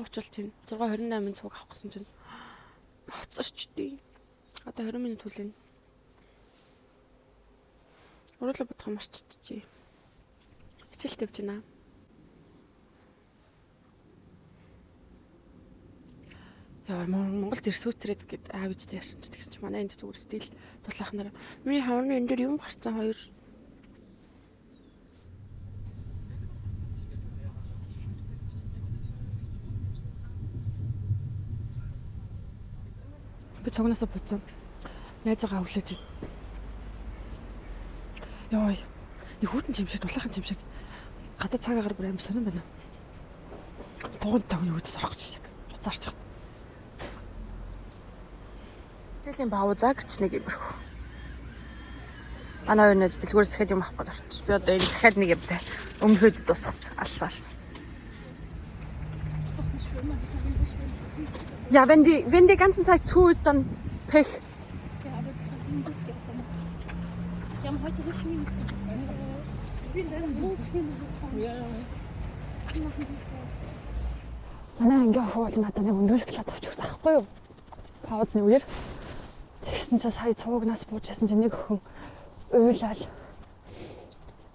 цугчулж чинь 6:28-ын цуг авах гэсэн чинь хоцорчдээ. Одоо 20 минут хүлээн. Уруулаа бодох марччихжээ. Хичээл тавьж байна. Яа, Монголд ирсүүтрэд гэд аав ээжтэй ярьсан ч тэгсэн чи манай энд зүгээр стил дулаах нараа. Миний хавны энэ дээр юм гарцсан хоёр. Би цогноосоо буцсан. Найзаагаа өглөөж. Яа, нэг хүүтэн чимшиг, дулаахан чимшиг. Гадаа цагаагаар бүр амар сонирн байна. Туганд тагны үүдээс орох шиг. Буцаарч чад. Жилийн баузаа гэж нэг юмрхүү. Манай хоёр нэз дэлгүүрээс дахиад юм авахгүй болчих. Би одоо энэ дахиад нэг юмтай өмнөхөд дуусгац. Алсаалс. Ja, wenn die ganze Zeit zu ist, dann Pech. Ja, aber das hat ihn gut gemacht. Die haben heute richtig Minus gemacht. Sie werden so viele bekommen. Ja. Die machen das gut. Манай ингээ хоол надад нэг өндөр шоколад авч өгсөн аахгүй юу? Паузны үеэр. Тэгсэн чинь сая цуугнаас буужсэн чинь нэг өхөн уйлал.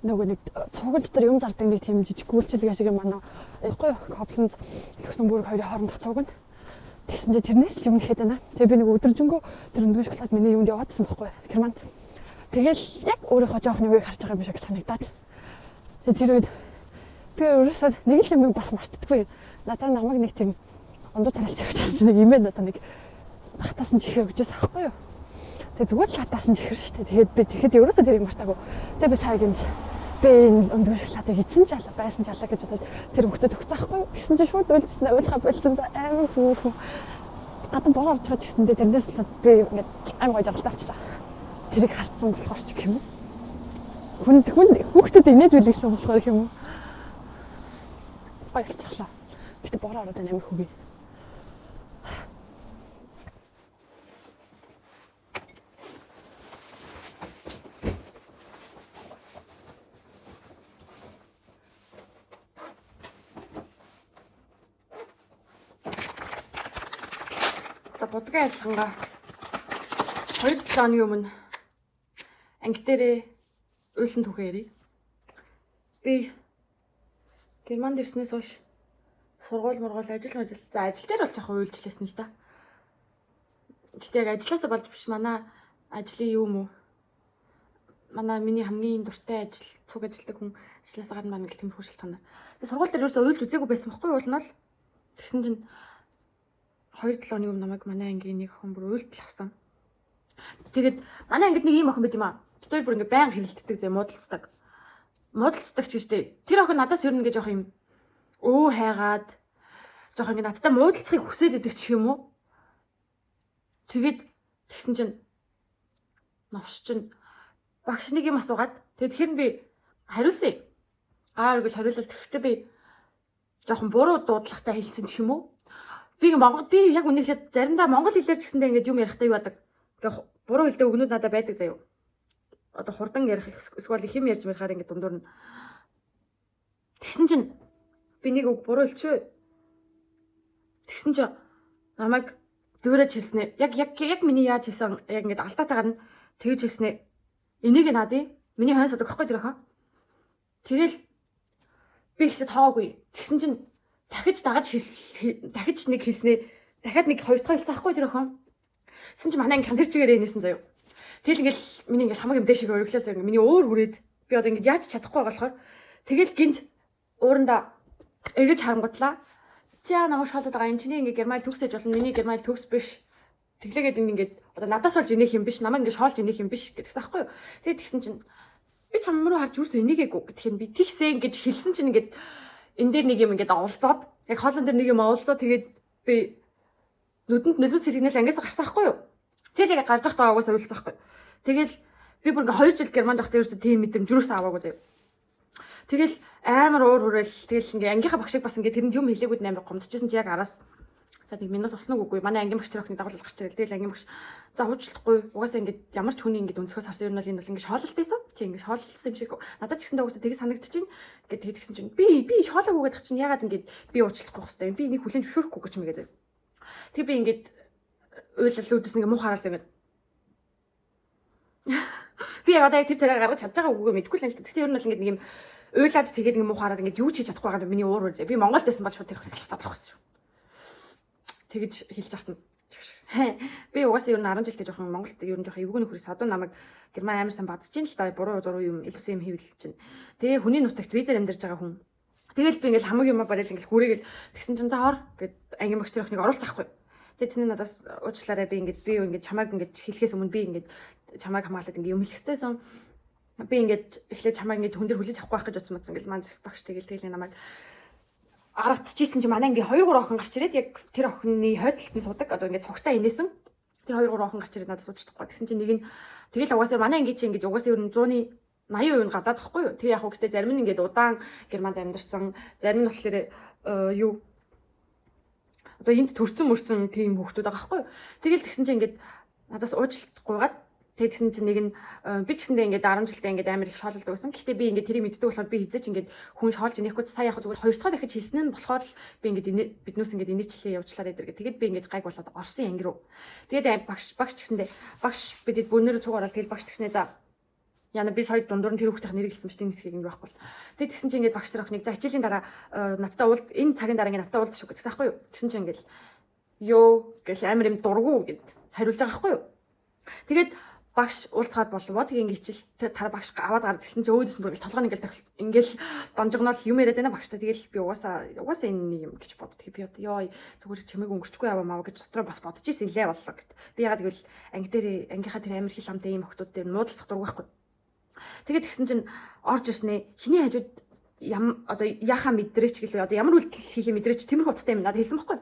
Нөгөө нэг цууган дотор юм зардаг нэг тийм жижиг гүйлчилгээ шиг юм байна. Ихгүй юу? Копланд гэсэн бүрэг хоёрын хоорондох цууганд. Тэгсэн чинь тэрнээс л юм ихэд байна. Тэгээ би нэг өдөржингөө тэр өндөр шоколад миний юунд яваадсан байхгүй Германд. Тэгэл яг өөрийнхөө жоохны үеийг харж байгаа юм шиг санагдаад. Тэгээ тэр үед би өөрөөсөө нэг л юм бас мартдаггүй. Надад намайг нэг тийм ондоо царайлж өгч нэг имээ надад нэг хатаас нь чихээ өгчээс аахгүй юу. Тэгээ зүгээр л хатаас нь чихэр штэ. Тэгээд би тэгэхэд өөрөөсөө тэрийг мартаагүй. Тэгээ би сая гинж би энэ өндөр шоколадыг эзэн ч алаа байсан ч алаа гэж бодоод тэр хөлтөд өгсөн аахгүй юу. Гэсэн чинь шууд уйлчихсан уйлхаа болчихсон за амар хөөрхөн. Гадаа боо орж байгаа гэсэндээ тэрнээс л би ингээд амар гоё жаалтаачлаа. Тэрийг харцсан болохоор ч юм уу. Хүн хүүхдэд инээд үлээсэн болохоор юм уу. Баярлалаа. Гэтэ боо ороод амар хөөрхөн. Будгийн ажиллагаа 2-7 хоногийн өмнө анги дээрээ уйлсан түүхээ ярив. Би Германд ирснээс хойш сургууль ажил за ажил дээр бол жоохон уйлжлээсэн л да. Гэтэ яг ажилласаа болж биш манай ажлын юм уу? Миний хамгийн дуртай ажил цуг ажилдаг хүн ажилласаа гарна маа гэл тэмэрхүү шалтгаанаар. Тэгээ сургууль дээр юусоо уйлж үзээгүй байсан байхгүй юу уулнаа л. Тэгсэн чинь 2-7 хоногийн өмнө намайг манай ангийн нэг хүн бүр уйлдал авсан. Тэгээд манай ангид нэг ийм охин байт юм аа. Бид бүр ингээ байнга хэрэлддэг зэ муудалцдаг. Муудалцдаг ч гэжтэй. Тэр охин надаас ер нь ингээ жоох юм хайгаад жоох ингээ надтай муудалцахыг хүсээд идэг ч юм уу. Тэгээд тэгсэн чинь новш чинь багш нэг юм асуугаад тэгээд тэр нь би хариулсан. Гааргэл хариулал тэгэхдээ би жоохон буруу дуудлагатай хэлсэн ч юм уу. Би яг үнэхээр заримдаа монгол хэлээр ч гэсэндээ ингэж юм ярихдаа юу адаг. Ингээ буруу хэлдэг өгнүүд надад байдаг заяа. Одоо хурдан ярих эсвэл их юм ярьж байхаар ингээ дундуур нь. Тэгсэн чинь би нэг үг буруу хэлчихвээ. Тэгсэн чинь намайг дүүрэж хэлснэ. Яг миний яаж хэлсэн яг ингээ алдаатайгаар нь тэгж хэлснэ. Энийг надыг миний хойноос одог байхгүй тэр охин. Тэгэл би ихтэй тоогүй. Тэгсэн чинь дахиж нэг хэлснээ. Дахиад нэг хоёр дахь хэлсэн ахгүй тэр охин. Тэгсэн чинь манай анги тэр чигээр энэсэн заяа. Тэгэл ингээл миний ингээл хамаг юм дэшиг өргөлөө заяа. Миний өөр хүрээд би одоо ингээд яаж чадахгүй болохоор тэгэл гинт ууранда эргэж харангутлаа. За намайг шоолоод байгаа. Энд чиний ингээд герман төгсөж болно. Миний герман төгс биш. Тэглээгээд ингээд одоо надаас болж инех юм биш. Намайг ингээд шоолж инех юм биш гэдэгсэн ахгүй юу. Тэгээд тэгсэн чинь би чам руу харж юусэн энийгээгүй гэхээр би тэгсээ ингэж хэлсэн чинь ингээд энэ дээр нэг юм ингээд оволцоод яг хоолн дээр нэг юм оволцоо тэгээд би нүдэнд нөлмөс сэлгнээс ангиас гарсан ахгүй юу. Тэгэл яг гарч явах таагаас ойлцсон ахгүй. Тэгэл би бүр ингээ 2 жил Германд байхдаа ерөөсөө тийм мэдрэмж юусэн аваагүй заяа. Тэгэл амар уур хүрээл тэгэл ингээ ангийнхаа багшиг бас ингээ тэрэнд юм хэлээгүүд амар гомдчихсэн чи яг араас За нэг минут усна уу үгүй. Манай ангийн багш тэр охины дагуулж гарч ирэл. Тэгэл ангийн багш за уучлахгүй. Угаасаа ингээд ямар ч хүний ингээд өнцгөөс харсан юм бол энэ бол ингээд шоололт байсан. Чи ингээд шоололсон юм шиг. Надад ч гэсэндээ угаасаа тийг санагдчихээн. Ингээд тэгээд тэгсэн чинь би шоолоогүй гэдэг чинь ягаад ингээд би уучлахгүй хэвээр юм. Би энийг хүлэн зөвшөөрөхгүй гэж мэгээд. Тэг би ингээд уйлал үүдээс нэг муу хараад зэгээд. Би одоо яг тэр царайг гаргаж чадж байгаа үгүй мэдэхгүй л л. Гэхдээ ер нь бол ингээд нэг юм уйлаад тэгээд нэг муу хараад ингээд юу ч хийж чадахгүй байгаа миний уур үзээ. Би Монголд байсан бол шууд тэр охиныг алхтаад авах гэсэн. Тэгэж хэлж захтана. Би угаасаа ер нь 10 жилдээ жоохон Монголд ер нь жоохон эвгүй нөхрөөс одоо намайг Герман амар сайн бадж ийн л да буруу зуруу юм илсэн юм хийвэл чинь. Тэгээ хүний нутагт визээр амьдарч байгаа хүн. Тэгэл би ингээл хамаг юм барил ингээл хүрээгээл тэгсэн чинь за хор гэд ангийн багш тэр охиныг оруулцахгүй. Тэгээ чиний надаас уучлаарай би ингээд чамайг ингээд хэлэхээс өмнө би ингээд чамайг хамгаалаад ингээд юм хэлэхтэйсэн. Би ингээд эхлээд чамайг ингээд хүн дээр хүлээж авахгүй байх гэж утсан мэтсэн ингээл маань багш тэгэл намайг аргадчихсэн чи манай ингээ 2 3 охин гарч ирээд яг тэр охины хойдолд нь судаг одоо ингээ цогтой инээсэн. Тэгээ 2 3 охин гарч ирээд надад суучихдаггүй. Тэгсэн чи нэг нь тэгэл угаасаа манай ингээ чи ингээ угаасаа ер нь 100-ны 80% нь гадаад тахгүй юу. Тэгээ яг гэхдээ зарим нь ингээ удаан Германд амьдарсан, зарим нь болохоор юу одоо энд төрсөн мөрсөн тийм хүүхдүүд байгаа байхгүй юу. Тэгэл тэгсэн чи ингээ надаас уучлалтгүйгаад тэгсэн чинь нэг нь би ч гэсэндээ ингээд 10 жилдээ ингээд амар их шоололдог байсан. Гэхдээ би ингээд тэрийг мэддэг болохоор би хизээч ингээд хүн шоолж инехгүй сая яг зүгээр 2 дахь дахиж хэлсэн нь болохоор л би ингээд биднээс ингээд инээчлээ явуулчлаа гэдэг. Тэгээд би ингээд гайг болоод орсон анги руу. Тэгээд багш ч гэсэндээ багш бидэд бүүнээр цуг ороод тэгэл багш гэснээ за яна би хоёр дундуур нь тэр хүүхдийн нэр хэлсэн мэт энэ хэсгийг ингээд байхгүй. Тэгээд тэгсэн чинь ингээд багш тэр охиныг за хичээлийн дараа надтай уулд энэ цагийн дараа ингээд надтай уулзах шүү гэсэн аахгүй юу. Тэгсэн чинь ингээд ёо гэл амар юм дургу гэд хариулж байгаа аахгүй юу. Тэгээд багш уулзгаад болов. Тэгээ ингээ хичээл тэр багш аваад гараад хэлсэн чи өөдөөс нь бүр толгойн ингээл донжогнол юм яриад байна багштай. Тэгэл би угаасаа энэ нэг юм гэж бод. Тэгээ би одоо ёо зүгээр чимээг өнгөрчихгүй яваа маа гэж дотроо бас бодож ирсэн лээ боллоо гэд. Би ягаад гэвэл анги дээр ангийнхаа тэр амир хил амтай ийм охтууд дээр нуудалцах дургүй байхгүй. Тэгээд тэгсэн чинь орж ирснээ хиний хажууд одоо яхаа мэдрээч гэлээ одоо ямар үйлдэл хийхээ мэдрээч тиймэрхүү утгатай юм надад хэлсэн байхгүй.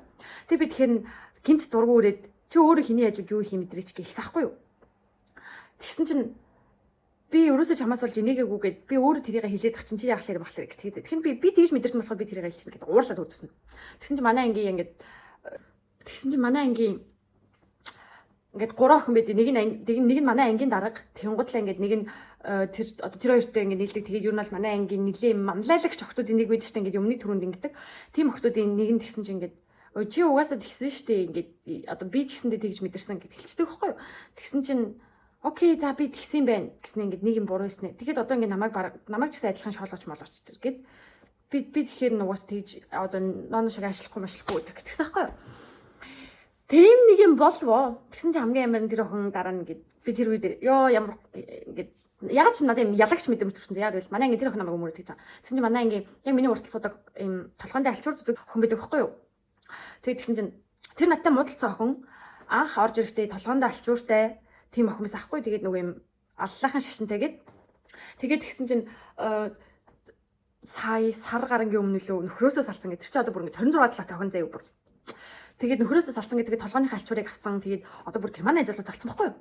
Тэгээ би тэгэхээр гинт дургу өрөөд чи өөрөө хиний хажууд юу хийх мэдрээч гэлцсэн байхгүй юу. Тэгсэн чинь би өөрөөсөө чамаас болж энийгээгүйгээд би өөрөө тэрийг хэлээд ах чинь чи яах лэр бахлаа гэх. Тэгэхээр би тэгж мэдэрсэн болохоор би тэрийг хэлчихнэ гэдэг уурлаад үүдсэн. Тэгсэн чинь манай ангийн ингээд 3 охин байд. Нэг нь манай ангийн дарга тэнгудлаа ингээд нэг нь тэр одоо тэр хоёртой ингээд нийлдэг. Тэгээд юу нь бол манай ангийн нэлийн манлайлагч охтуудын нэг байдаг шүү дээ. Ингээд өмнөний түрүүнд ингээд тийм охтуудын нэг нь тэгсэн чинь ингээд чи угаасаа тэгсэн шүү дээ. Ингээд одоо би ч гэсэндээ тэгж мэдэрсэн гэд хэлчихдэг байхгүй юу. Тэгсэн чинь окей за би тэгсэн байна гэснээр ингээд нэг юм буруу хэлснэ. Тэгээд одоо ингээд намайг ч гэсэн адилхан шоолооч молооч гэд би тэгэхээр нугаас тэгж одоо ноно шиг ажиллахгүй гэдэг гэсэн аахгүй юу. Тэм нэг юм болвоо. Тэгсэн чинь хамгийн амар нь тэр охин дараа нь ингээд би тэр үед ёо ямар ингээд яг ч надад юм ялагч мэдэм төрсөн. Яг л манай ингээд тэр охин намайг өмөрөд гэж байгаа. Тэгсэн чинь манай ингээд яг миний уртал цуудаг юм толгойн дээр алчуур зүдэг охин байдаг байхгүй юу. Тэгээд тэгсэн чинь тэр надтай муудалцсан охин анх орж ирэхдээ толгойн дээр алчууртай тийм охин мэс ахгүй. Тэгээд нөгөө юм аллаахан шашинтайгээд тэгээд тэгсэн чинь сар гарангийн өмнө лөө нөхрөөсөө салсан гэдэг. Тэр чинь одоо бүр ингээд 26 талаатай охин заяа бүр. Тэгээд нөхрөөсөө салсан гэдэг толгойн халчуурыг авсан. Тэгээд одоо бүр Германы ажилтнууд талсан байхгүй юу?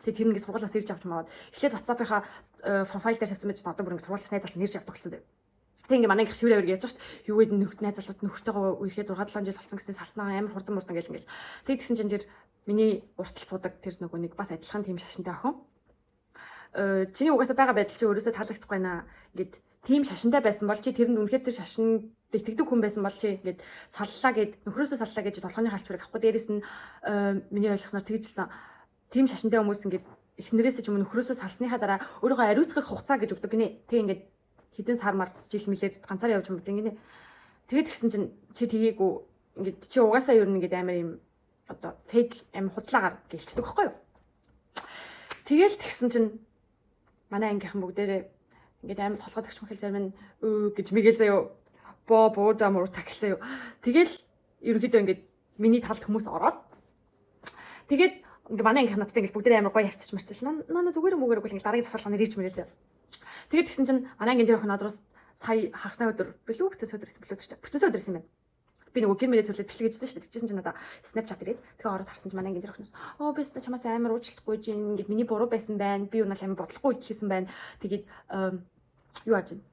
Тэгээд тэр ингээд сургуулиас ирж авч маваад эхлээд WhatsApp-ийнхаа профайл дээр тавьсан байж одоо бүр ингээд сургуулиас найз залуу нэрж авдаг болсон заяа. Тэгээд ингээд манай их шивэр авир ярьж байгаа шүү дээ. Юу гэдэг нөхд найз залууд нөхөртөөгөө үерхээ 6-7 жил болсон гэснээр салснаа амар хурдан мурдан гэл ингээд. Тэгээд тэгсэн чинь тэр миний уртал цуудаг тэр нөгөө нэг бас адилхан тийм шашинтай охин. Чиний угаасаа байгаа байдал чи өөрөөсөө таалагдахгүй наа. Ингээд тийм шашинтай байсан бол чи тэрэнд үнэхээр тэр шашин итгэдэг хүн байсан бол чи ингээд саллаа гэд нөхрөөсөө саллаа гэж толгойн халчурыг авахгүй дээрэс нь миний ойлгосноор тэгжсэн тийм шашинтай хүмүүс ингээд эхнэрээсээ ч юм уу нөхрөөсөө салсныхаа дараа өөрийгөө ариусгах хугацаа гэж өгдөг гинэ. Тэг ингээд хэдэн сар мар жил мэлээд ганцаар явж юм гинэ. Тэгээд тэгсэн чинь чи тгийгүү ингээд чи угаасаа юу нэг амар юм одоо фейк амин худлаагаар гэлчдэг байхгүй юу. Тэгэл тэгсэн чинь манай ангийнхан бүгдээрээ ингээд амар толгойд өгч мөхөл зарим нь гэж мэгэл заяа боо замуур тахилсан юу. Тэгэл ерөнхийдөө ингээд миний талд хүмүүс ороод тэгээд ингээд манай ангийнх надтай ингээд бүгдээрээ амар гоё ярьчих марцлаа. Наа зүгээр мөгөөрөг ингээд дараагийн засварлага нэр ирж мэрэл заяа. Тэгээд тэгсэн чинь манай ангийн тэр охин надраас сая хагасны өдөр билүү бүтээс өдөр ирсэн билүү ч бүтээс өдөр ирсэн юм байна. Би нөгөө гэр мэрээ төлөв бичлэг хийжсэн шүү дээ. Тэгжсэн чинь надаа Snapchat ирээд тэгээ ороод харсан чинь манай ангийн тэр охиноос би өстө чамаас амар уучлалтгүй жин ингээд миний буруу байсан байна. Би унаа амар бодлохгүй хэлсэн байна. Тэгээд юу ааж байна.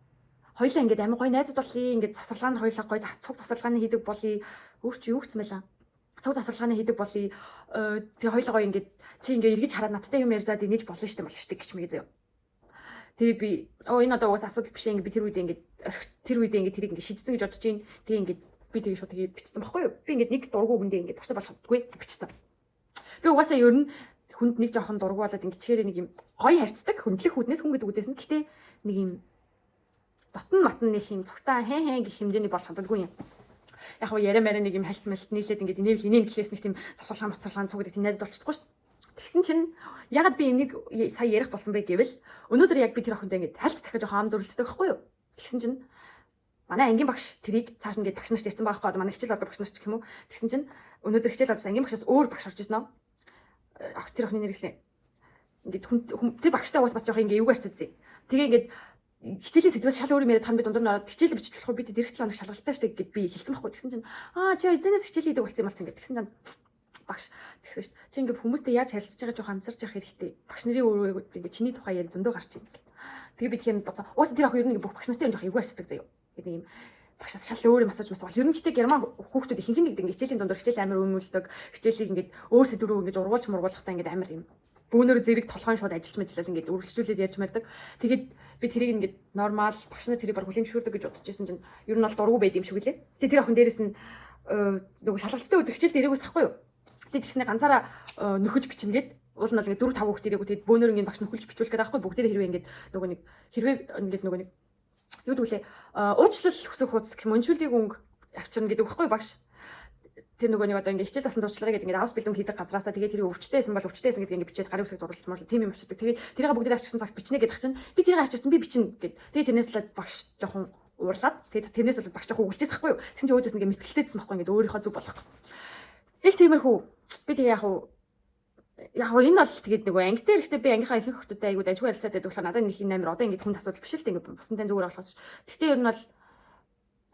Хоёлаа ингээд амар гоё найзууд болъё. Ингээд засварлагын хоёлаа гоё цуг засварлагын хийдэг болъё. Өөр чи юу гэсэн байлаа. цуг засварлагын хийдэг болъё. Тэгээ хоёлоо ингээд чи ингээ эргэж хараад надтай юм ярьдаад инеж болно штэ гэж мэгээ заяа. Тэгээ би энэ одоо уус асуудал биш ингээ би тэр үед ингээ тэрийг ингээ шийдсэн гэж бодож байна. Тэгээ ингээ би тэгээ шууд тэгээ бичсэн байхгүй юу? Би ингээ нэг дургу хүндээ ингээ тустай болох чаддгүй бичсэн. Би угаасаа ер нь хүнд нэг жоохон дургу болоод ингээ чихээр нэг юм гоё харьцдаг хөндлөх хүднээс хүн гэдэг үдээс нь гэхдээ нэг юм дотн нэг юм цогтаа хэн гэх хэмжээний бол чаддаггүй юм. Яг хоо яриа мараа нэг юм хальт малт нийлээд ингээ инээл гэхээс нэг тийм цавцалгаан цуг гэдэг тийм найзад болчихдоггүй шүү. Тэгсэн чинь ягаад би энийг сая ярих болсон бэ гэвэл өнөөдөр яг би тэр охинтой ингээд хальт дахиж жоохон ам зөвлөлттэй байхгүй юу? Тэгсэн чинь манай ангийн багш тэрийг цааш ингээд багш нарт ярьсан байгаа байхгүй манай хичээл авдаг багш нарт ч юм уу. Тэгсэн чинь өнөөдөр хичээл авсан ангийн багшаас өөр багш орж ирсэн аа. Тэр охины нэрчлээ. Ингээд тэр багштай уус бас жоохон ингээ юугаар чицээ. Тэгээ ингээд хичээлийн сэдвээс шал өөр юм яриад тань би дундуур нь ороод хичээл бичиж болох бид дэрэг 7 хоног шалгалттай штэ гэд би хэлсэн байхгүй. Тэгсэн чинь чи эзэнээс хичээл хийдэг болсон юм болсон ингээд. Тэгсэн чинь багш тэгсэн шүү дээ. Чи ингээд хүмүүстэй яаж харилцаж байгаа жоох ансарч явах хэрэгтэй. Багш нарын өөрөө ингээд чиний тухай ярь зөндөө гарч ийн гэдэг. Тэгээ би тэгэхээр боцоо. Уус тэр ах ер нь бүх багш нартай жоох эвгүй асдаг заяа. Гэдэг юм. Багшаас шал өөр юм асууж масуул. Ер нь гэхдээ герман хүүхдүүд ихэнх нь ингээд хичээлийн дундуур хичээл амар өмүүлдэг. Хичээлийг ингээд өөр сэдврүү ингээд ургуулж мургуулахтаа ингээд амар юм. Бөөнөр зэрэг толгойн шууд ажиллаж мэдлэл ингээд үргэлжлүүлээд ярьж мардаг. Тэгээд би тэрийг ингээд нормал багш нар тэрийг баг хүлэмжшүүрдэг гэж бодож байсан чинь ер нь бол дургу байд юм шиг лээ. Тэгээд тэр охин дээрэс нь нөгөө шалгалттай өдөр хичээлд ирээгүйс ахгүй юу? Тэгээд тэгснэ ганцаараа нөхөж бичнэгээд уул нь бол ингээд 4 5 хүүхд ирээгүү тэгээд бөөнөр ингээд багш нөхөлж бичүүлэх гэдэг ахгүй бүгдээ хэрвээ ингээд нөгөө нэг хэрвээ ингээд нөгөө нэг юу гэвэл уучлал хүсэх хуудас гэх мөншүүлгийг өнгө авчирна гэдэг үхгүй багш. Тэр нөгөө нэг одоо ингээд хичээл дасан дурчлагаа гэдэг ингээд авс бэлдэн хийдэг газраасаа тэгээд тэрийг өвчтэйсэн бол өвчтэйсэн гэдэг ингээд бичээд гарын үсэг зурлалт мөн тийм юм авчирдаг. Тэгээд тэрийг бүгдээ авчирсан цагт бичнэ гэдэг чинь би тэрийг авчирсан би бичнэ гэд. Тэгээд тэрнээс л багш жоохон уурлаад тэгээд тэрнээс бол багш жоохон үгэлжээс ахгүй юу. Тэгсэн чинь өөдөөс ингээд мэтгэлцээдсэн байхгүй ингээд өөрийнхөө зүг болох. Их тиймэрхүү би тэгээ яг энэ бол тэгээд нөгөө анги дээр ихтэй би ангийнхаа ихэнх хүмүүстэй айгуу дайггүй харилцаад байдаг болохоор надад нэг юм амар одоо ингээд хүнд асуудал биш л дээ ингээд бусантай зүгээр болохоос. Гэхдээ ер нь бол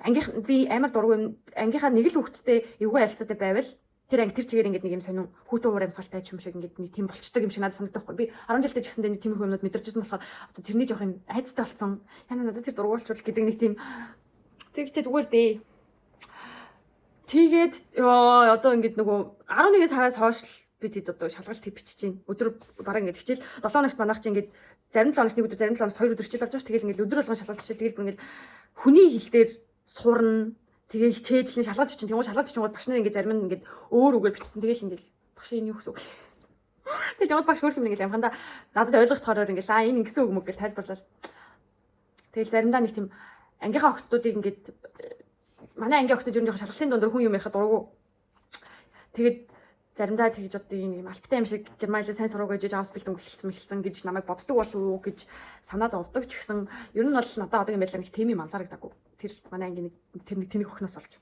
ангийнх би амар дургүй юм ангийнхаа нэг л хүүхдтэй эвгүй харилцаатай байвал тэр анги тэр чигээр ингээд нэг юм сонин хүүтэн уур амьсгалтай юм шиг ингээд нэг тийм болчтой юм шиг надад санагдах байхгүй. Би 10 жилдээ ч гэсэндээ нэг тиймэрхүү юмнууд мэдэрчсэн болохоор одоо тэрний жоох юм айцтай болсон. Яна надад тэр дургуйлчул гэдэг нэг тийм тэгтээ зүгээр дээ. Тэгээд одоо ингээд нөгөө 11-ээс хараас хойш бид одоо шалгалт бичиж чинь өдөр бараг ингээд хичээл 7 хоногт манайх чинь ингээд зарим 7 хоногт нэг өдөр зарим 7 хоногт 2 өдөр хичээл авч байгаа. Тэгэл ингээд өдөр болгон шалгалт хичээл тэгэл бүр ингээд хүний хил дээр сурна. Тэгээ хичээжлэн шалгалт бичин тэгвэл шалгалт бичингууд багш нар ингээд зарим нь ингээд өөр үгээр бичсэн. Тэгэл ингээд багш энэ юу гэсэн үг. Тэгэл яг багш өөр юм ингээд амханда надад ойлгохоор ингээд энэ ингэсэн үг мөг гэж тайлбарлал. Тэгэл заримдаа нэг тийм ангийнхаа охтуудыг ингээд манай ангийн охтууд ер нь жоохон шалгалтын дундор хүн юм ярихад дургу. Тэгээд заримдаа тэгж одоо юм албатай юм шиг германлаа сайн сурах гэж авс бэлдэн эхэлсэн гэж намайг боддог болов уу гэж санаа зовдөг ч гэсэн ер нь бол надад одоо юм байдлаа нэг тийм юм анзаарагдаагүй. Тэр манай ангийн нэг тэнэг охноос олж.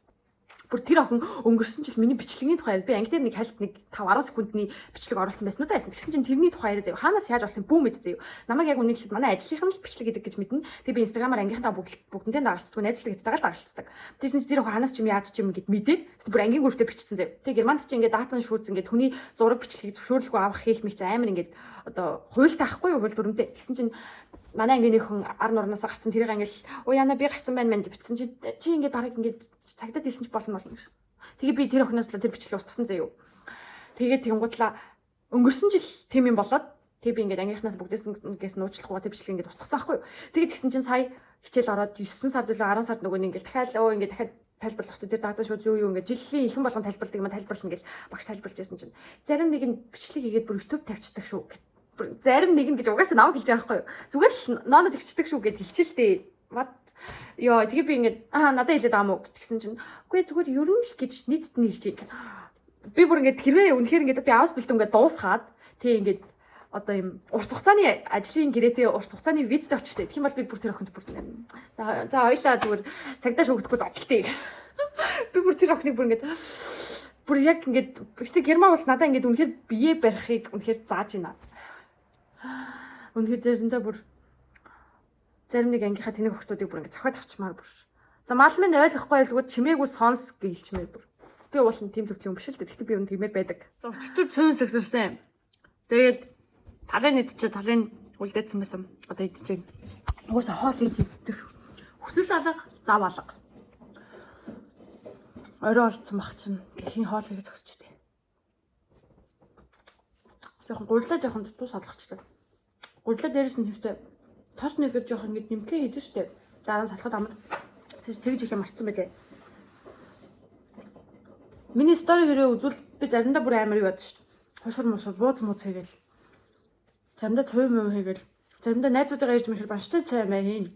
Бүр тэр охин өнгөрсөн жил миний бичлэгийн тухай би анги дээр нэг хальт нэг 5-10 секундны бичлэг оруулсан байсан уу та. Тэгсэн чинь тэрний тухай яриа заяа. Хаанаас яаж болсон бүү мэд заяа. Намайг яг үнэхээр манай ажлынхан л бичлэг гэдэг гэж мэднэ. Тэгээ би инстаграмаар ангийнхаа бүгднтэй дагалцдаг, найзлдаг гэж дагалцдаг. Тэгсэн чинь тэр охин хаанаас ч юм яаж ч юм гэд мэдээд бүр ангийн групптэй бичсэн заяа. Тэгээ германч чинь ингээд датан шүүц ингээд хүний зураг бичлэгийг зөвшөөрлөхгүй авах хийх мэт амар ингээд одоо хуйлт авахгүй юу хууль дүрмтэй. Тэгсэн чинь манай ангийн хүн ар нурнаас гарсан тэрийг ангил яна би гарсан байна мэн гэж бичсэн чи ингээд барыг ингээд цагдаад хэлсэн ч болно гэж. Тэгээ би тэр охиноос л тэр бичлэг устгасан заяа. Тэгээд тэнгуудлаа өнгөрсөн жил тийм юм болоод тэг би ингээд ангийнхнаас бүгдээс нууцлахгүй тэр бичлэг ингээд устгасан байхгүй юу. Тэгээд тэгсэн чинь сая хичээл ороод 9 сард үлээ 10 сард нөгөө ингээд дахиад ингээд дахиад тайлбарлах хэрэгтэй тэр дата шууд юу ингээд жилийн ихэн болгон тайлбарладаг юм тайлбарлана гэж багш тайлбарлаж байсан чинь зарим нэг нь бичлэг хийгээд бүр YouTube тавьчихдаг шүү. Зарим нэг нь гэж угаасаа намайг хэлж байгаа байхгүй юу. Зүгээр л ноонод игчдэг шүү гэд хэлчихэлтэй. Мад ёо тэгээ би ингээд надад хэлээд байгаа мó гэсэн чинь үгүй зүгээр ер нь л гэж нийтэд нь хэлчих. Би бүр ингээд хэрвээ үнэхээр ингээд би авс бэлтэн ингээд дуусгаад тэг ингээд одоо юм урт хугацааны ажлын гэрээтэй урт хугацааны визтэй болчихтой. Тэгэх юм бол би бүр тэр охинд бүр за хоёлаа зүгээр цагдаа шүүгдэхгүй зодлтыг. Би бүр тэр охиныг бүр ингээд бүр яг ингээд ихтэй герман улс надаа ингээд үнэхээр бие барихыг үнэхээр зааж байна. Үнэхээр заримдаа бүр зарим нэг ангийнхаа тэнэг охтуудыг бүр ингээд зохиод авчмаар бүр. За мал минь ойлгохгүй байлгүй чимээгүй сонс гэлчмээр бүр. Би уулын тийм төвлийн юм биш л дээ. Гэхдээ би өөр тиймэр байдаг. За өчтөр цөөн сагсарсан. Тэгээд талын идчихээ талын үлдээсэн байсан. Одоо идчихээн. Угаасаа хоол хийж идэх. Хүсэл алга, зав алга. орой олцсон баг чинь хин хоол хийгээ зогсчтэй. Жохон гурлаа дутуу салгачдаг. Гурлаа дээрээс нь хэвтэй тос нэгэд жоох ингэж нэмхээ хийж штэ. Зараа салахад амар тэгж их марцсан байлээ. Миний стори хэрэг үзвэл би заримдаа бүр амар юу бодсон штэ. Хушур мушур бууз мууц хийгээл. Заримдаа цов мөв хийгээл. Заримдаа найзуудаа ярьж мэхэр баштай цай мэй хийн.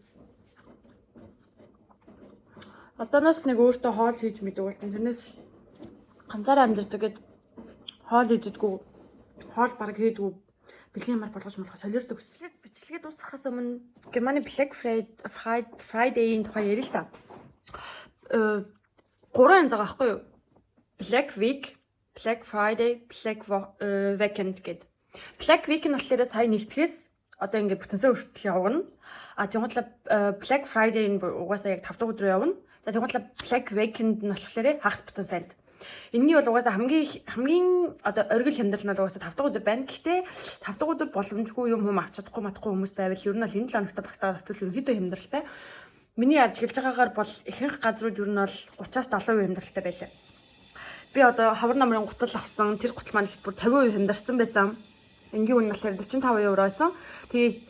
Одооноос нэг өөртөө хоол хийж мэдэг бол тэрнээс ганцаараа амьдардаг гэд хоол хийдэггүй. Хоол бараг хийдэггүй. Бэлгийн ямар болгож солиордог ус. Бичлэгээ дуусгахаас өмнө Германы Black Friday-ийн тухай ярил л та. 3 янз байгаа байхгүй юу? Black Week, Black Friday, Black Weekend гэд. Black Week нь болохоор сая нэгтгэхээс одоо ингээд бүтэнсээ хүртэл явна. А тэгвэл Black Friday нь угаасаа яг 5 дахь өдөр явна. За тэгвэл Black Weekend нь болохоор хагас бүтэн санд. Энийний бол угаасаа хамгийн одоо оргил хямдрал нь угаасаа 5 дахь өдөр байна. Гэхдээ 5 дахь өдөр боломжгүй юм авч чадахгүй матахгүй хүмүүс байвал ер нь бол энэ 7 хоногт багтаад авчвал ерөнхийдөө хямдралтай. Миний ажиглаж байгаагаар бол ихэнх газрууд ер нь бол 30-аас 70% хямдралтай байлаа. Би одоо хавар намрын гутал авсан. Тэр гутал маань их бүр 50% хямдарсан байсан. Энгийн үн нь болохоор 45 евро байсан. Тэгээ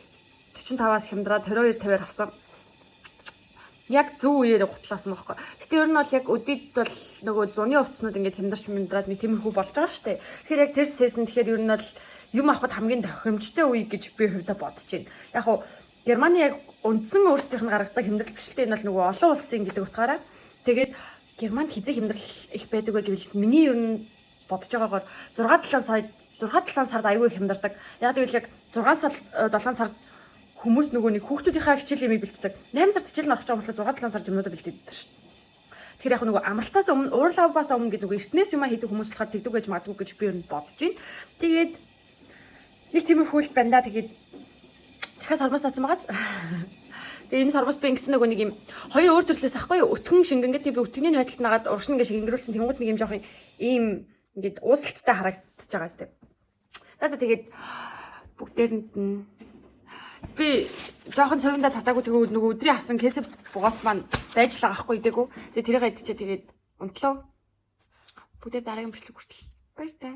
45-аас хямдраад 22-50-аар авсан. Яг зөв үеэр гутал авсан байхгүй. Гэтэ ер нь бол яг өдөрт бол нөгөө зуны хувцснууд ингээд хямдарч хямдраад нэг тиймэрхүү болж байгаа шүү дээ. Тэгэхээр яг тэр сэсэн тэгэхээр ер нь бол юм авахд хамгийн тохиромжтой үе гэж би хувьдаа бодож байна. Яг уу Германы яг үндсэн өөрсдийнх нь гаргадаг хямдрал бишэлтэй энэ бол нөгөө олон улсын гэдэг утгаараа тэгээд Германд хизээ хямдрал их байдаг вэ гэвэл миний ер нь бодож байгаагаар 6-7 сард аягүй хямдардаг. Яг тэгвэл яг 6 сар 7 сард хүмүүс нөгөө нэг хүүхдүүдийнхээ хичээл юмыг бэлтдэг. 8 сард хичээл нарах гэж байгаа болохоор 6-7 сар юмудаа бэлтдэг шүү. Тэгэхээр яг нөгөө амралтаас өмнө уурлаваас өмнө гэдэг нөгөө эртнээс юм хийдэг хүмүүс болохоор тэгдэг гэж магадгүй гэж би ер нь бодож байна. Тэгээд нэг тиймэрхүү л байна да. Тэгээд дахиад сармас таацсан байгааз. Тэгээ энэ сармас би ингэсэн нөгөө нэг юм хоёр өөр төрлөөс ахгүй юу? Өтгөн шингэн гэдэг би өтгөний хойдолд нагаад урагшин гэж шингэрүүлсэн тэнгууд нэг юм жоох ийм ингээд уусалттай харагдаж байгаа зү. За тэгээд бүгдээрэнд нь би жоохон цовиндаа цатаагүй тэгвэл нөгөө өдрийн авсан кэсэп бугаац маань байж л байгаа хгүй идэггүй. Тэгээ тэрийг идчихээ тэгээд унтлаа. Бүгдээ дараагийн бичлэг хүртэл баяр таа.